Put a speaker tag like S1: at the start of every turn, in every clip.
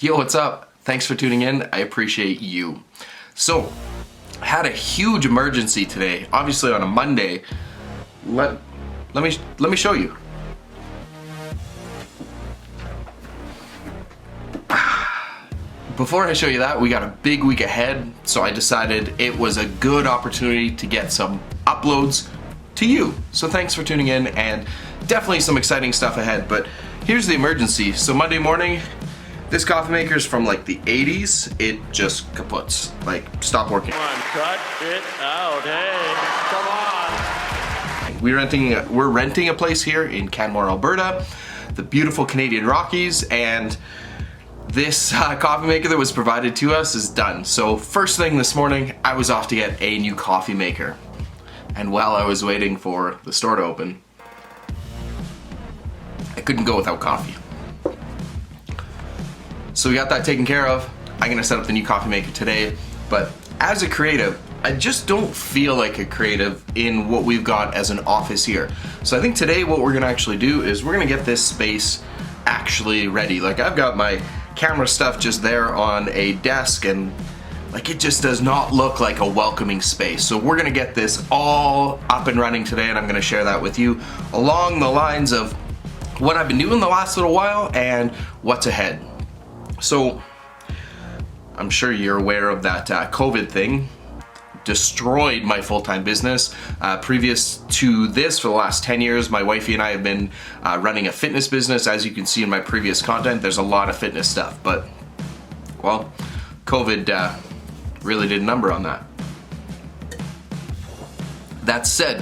S1: Yo, what's up? Thanks for tuning in. I appreciate you. So, I had a huge emergency today. Obviously on a Monday. Let me show you. Before I show you that, we got a big week ahead, so I decided it was a good opportunity to get some uploads to you. So thanks for tuning in, and definitely some exciting stuff ahead, but here's the emergency. So Monday morning, this coffee maker is from like the 80s. It just kaputs, like stop working.
S2: Come on, cut it out, hey, come on.
S1: We're renting a place here in Canmore, Alberta, the beautiful Canadian Rockies, and this coffee maker that was provided to us is done. So first thing this morning, I was off to get a new coffee maker. And while I was waiting for the store to open, I couldn't go without coffee. So we got that taken care of. I'm gonna set up the new coffee maker today, but as a creative, I just don't feel like a creative in what we've got as an office here. So I think today what we're gonna actually do is we're gonna get this space actually ready. Like I've got my camera stuff just there on a desk, and like it just does not look like a welcoming space. So we're gonna get this all up and running today, and I'm gonna share that with you along the lines of what I've been doing the last little while and what's ahead. So I'm sure you're aware of that COVID thing. Destroyed my full-time business. Previous to this, for the last 10 years, my wifey and I have been running a fitness business. As you can see in my previous content, there's a lot of fitness stuff, but well, COVID really did a number on that. That said,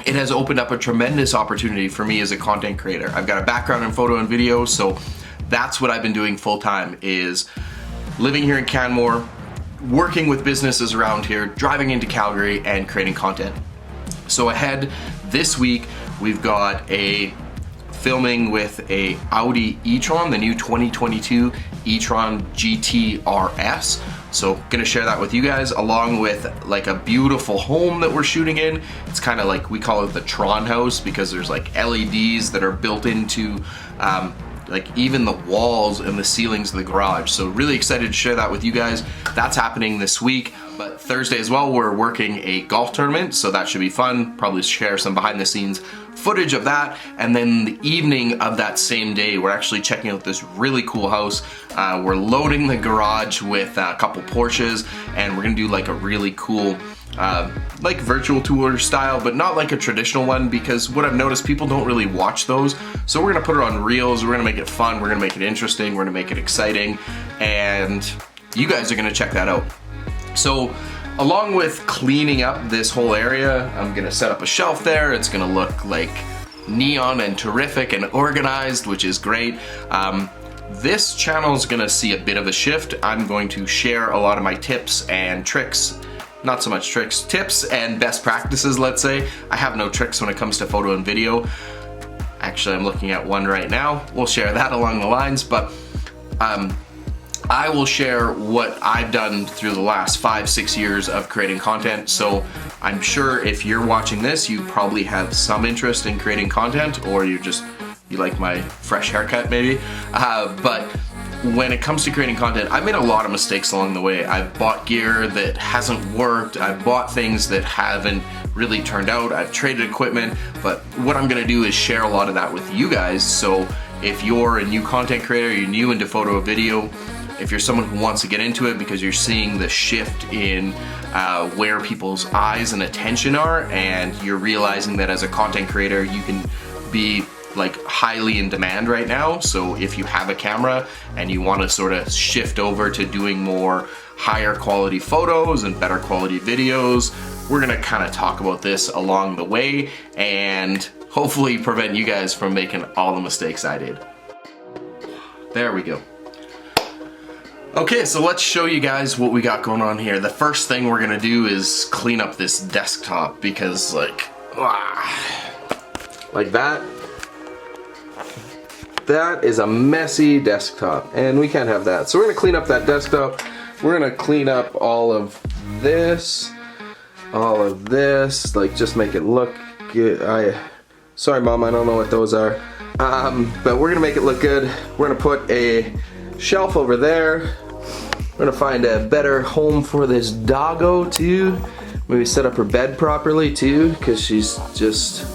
S1: it has opened up a tremendous opportunity for me as a content creator. I've got a background in photo and video, so that's what I've been doing full-time, is living here in Canmore, working with businesses around here, driving into Calgary, and creating content. So ahead this week, we've got a filming with a Audi e-tron, the new 2022 e-tron GT RS. So gonna share that with you guys, along with like a beautiful home that we're shooting in. It's kind of like, we call it the Tron house, because there's like LEDs that are built into like even the walls and the ceilings of the garage. So really excited to share that with you guys. That's happening this week. But Thursday as well, we're working a golf tournament, so that should be fun. Probably share some behind the scenes footage of that. And then the evening of that same day, we're actually checking out this really cool house. We're loading the garage with a couple Porsches, and we're gonna do like a really cool like virtual tour style, but not like a traditional one, because what I've noticed, people don't really watch those. So we're gonna put it on reels, we're gonna make it fun, we're gonna make it interesting, we're gonna make it exciting, and you guys are gonna check that out. So along with cleaning up this whole area, I'm gonna set up a shelf there. It's gonna look like neon and terrific and organized, which is great. This channel is gonna see a bit of a shift. I'm going to share a lot of my tips and tricks. Not so much tricks, tips and best practices, let's say. I have no tricks when it comes to photo and video. Actually, I'm looking at one right now. We'll share that along the lines, but I will share what I've done through the last 5-6 years of creating content. So I'm sure if you're watching this, you probably have some interest in creating content, or you like my fresh haircut maybe. But when it comes to creating content, I've made a lot of mistakes along the way. I've bought gear that hasn't worked. I've bought things that haven't really turned out. I've traded equipment, but what I'm gonna do is share a lot of that with you guys. So if you're a new content creator, you're new into photo or video, if you're someone who wants to get into it because you're seeing the shift in where people's eyes and attention are, and you're realizing that as a content creator, you can be like highly in demand right now. So if you have a camera and you want to sort of shift over to doing more higher quality photos and better quality videos, we're gonna kind of talk about this along the way and hopefully prevent you guys from making all the mistakes I did. There we go. Okay, so let's show you guys what we got going on here. The first thing we're gonna do is clean up this desktop, because like that is a messy desktop, and we can't have that. So we're gonna clean up that desktop. We're gonna clean up all of this, like just make it look good. Sorry Mom, I don't know what those are. But we're gonna make it look good. We're gonna put a shelf over there. We're gonna find a better home for this doggo too. Maybe set up her bed properly too, because she's just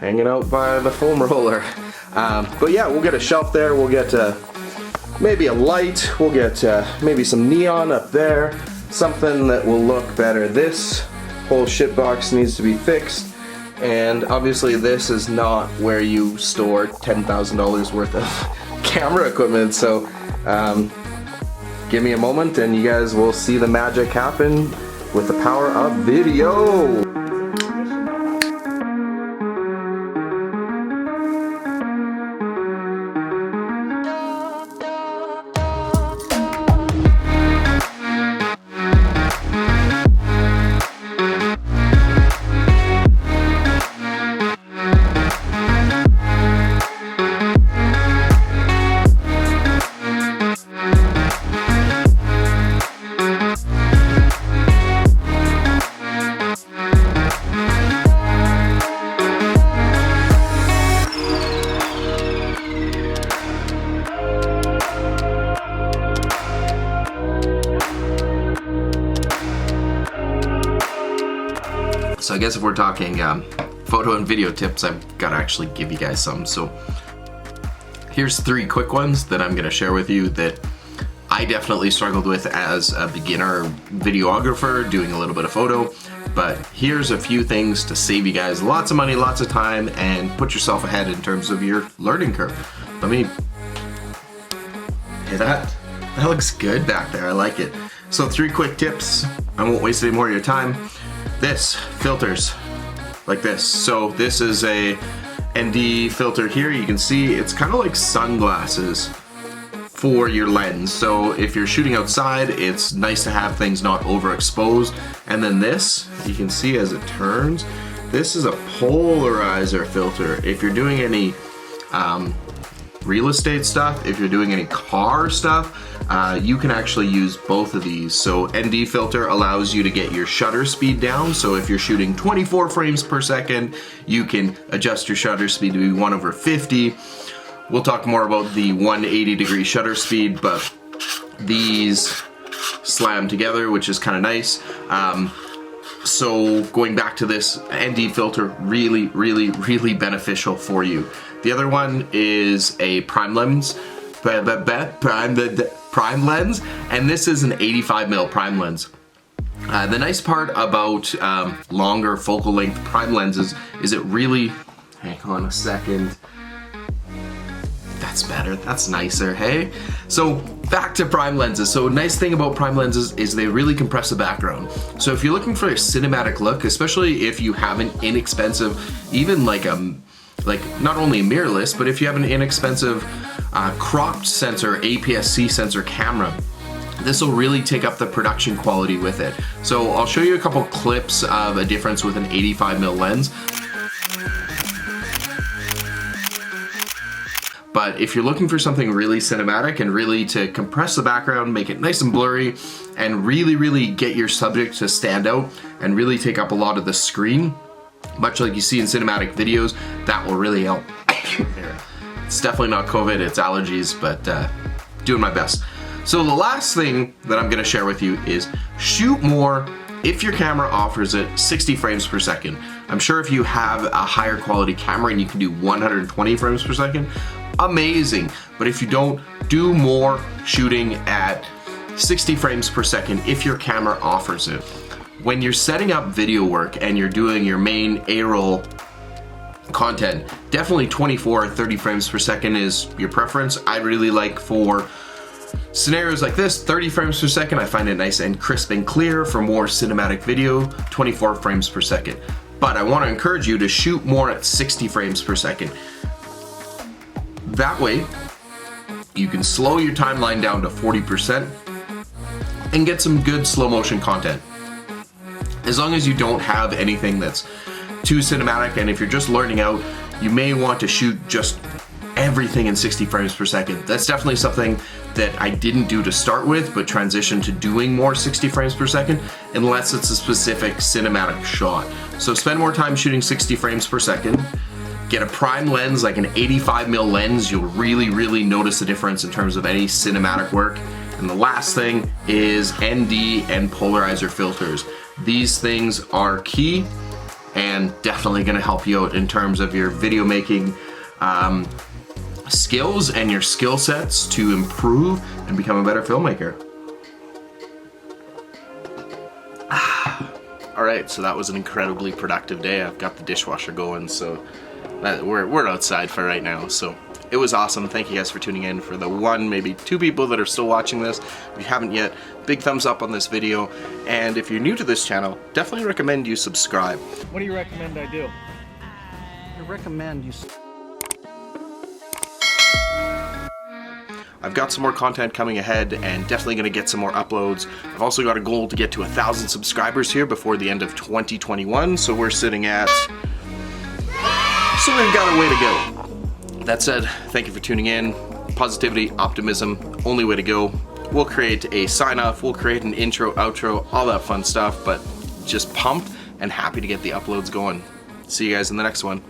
S1: hanging out by the foam roller. But yeah, we'll get a shelf there. We'll get maybe a light. We'll get maybe some neon up there. Something that will look better. This whole shit box needs to be fixed. And obviously this is not where you store $10,000 worth of camera equipment. So give me a moment and you guys will see the magic happen with the power of video. So I guess if we're talking photo and video tips, I've got to actually give you guys some. So here's 3 quick ones that I'm going to share with you that I definitely struggled with as a beginner videographer doing a little bit of photo. But here's a few things to save you guys lots of money, lots of time, and put yourself ahead in terms of your learning curve. Let me hear that. That looks good back there. I like it. So 3 quick tips. I won't waste any more of your time. This, filters, like this. So this is a ND filter here. You can see it's kind of like sunglasses for your lens. So if you're shooting outside, it's nice to have things not overexposed. And then this, you can see as it turns, this is a polarizer filter. If you're doing any real estate stuff, if you're doing any car stuff, you can actually use both of these. So ND filter allows you to get your shutter speed down. So if you're shooting 24 frames per second, you can adjust your shutter speed to be 1/50. We'll talk more about the 180-degree shutter speed, but these slam together, which is kind of nice. So going back to this ND filter, really, really, really beneficial for you. The other one is a prime lens, prime lens, and this is an 85mm prime lens. The nice part about longer focal length prime lenses is it really, hang on a second, that's better, that's nicer, hey? So back to prime lenses. So a nice thing about prime lenses is they really compress the background. So if you're looking for a cinematic look, especially if you have an inexpensive, even like not only a mirrorless, but if you have an inexpensive cropped sensor, APS-C sensor camera, this will really take up the production quality with it. So I'll show you a couple clips of a difference with an 85mm lens. But if you're looking for something really cinematic and really to compress the background, make it nice and blurry, and really, really get your subject to stand out and really take up a lot of the screen, much like you see in cinematic videos, that will really help. It's definitely not COVID, it's allergies, but doing my best. So the last thing that I'm gonna share with you is shoot more if your camera offers it 60 frames per second. I'm sure if you have a higher quality camera and you can do 120 frames per second, amazing. But if you don't, do more shooting at 60 frames per second if your camera offers it. When you're setting up video work and you're doing your main A-roll content, definitely 24 or 30 frames per second is your preference. I really like for scenarios like this, 30 frames per second. I find it nice and crisp and clear. For more cinematic video, 24 frames per second. But I want to encourage you to shoot more at 60 frames per second. That way, you can slow your timeline down to 40% and get some good slow motion content. As long as you don't have anything that's too cinematic, and if you're just learning out, you may want to shoot just everything in 60 frames per second. That's definitely something that I didn't do to start with, but transitioned to doing more 60 frames per second, unless it's a specific cinematic shot. So spend more time shooting 60 frames per second, Get a prime lens, like an 85mm lens. You'll really notice the difference in terms of any cinematic work. And the last thing is ND and polarizer filters. These things are key and definitely gonna help you out in terms of your video making skills and your skill sets to improve and become a better filmmaker. All right, so that was an incredibly productive day. I've got the dishwasher going, so we're outside for right now. So it was awesome. Thank you guys for tuning in. For the one, maybe two people that are still watching this, if you haven't yet, big thumbs up on this video. And if you're new to this channel, definitely recommend you subscribe.
S2: What do you recommend I do?
S3: I recommend you.
S1: I've got some more content coming ahead and definitely going to get some more uploads. I've also got a goal to get to 1,000 subscribers here before the end of 2021, so we're sitting at... So we've got a way to go. That said, thank you for tuning in. Positivity, optimism, only way to go. We'll create a sign-off, we'll create an intro, outro, all that fun stuff, but just pumped and happy to get the uploads going. See you guys in the next one.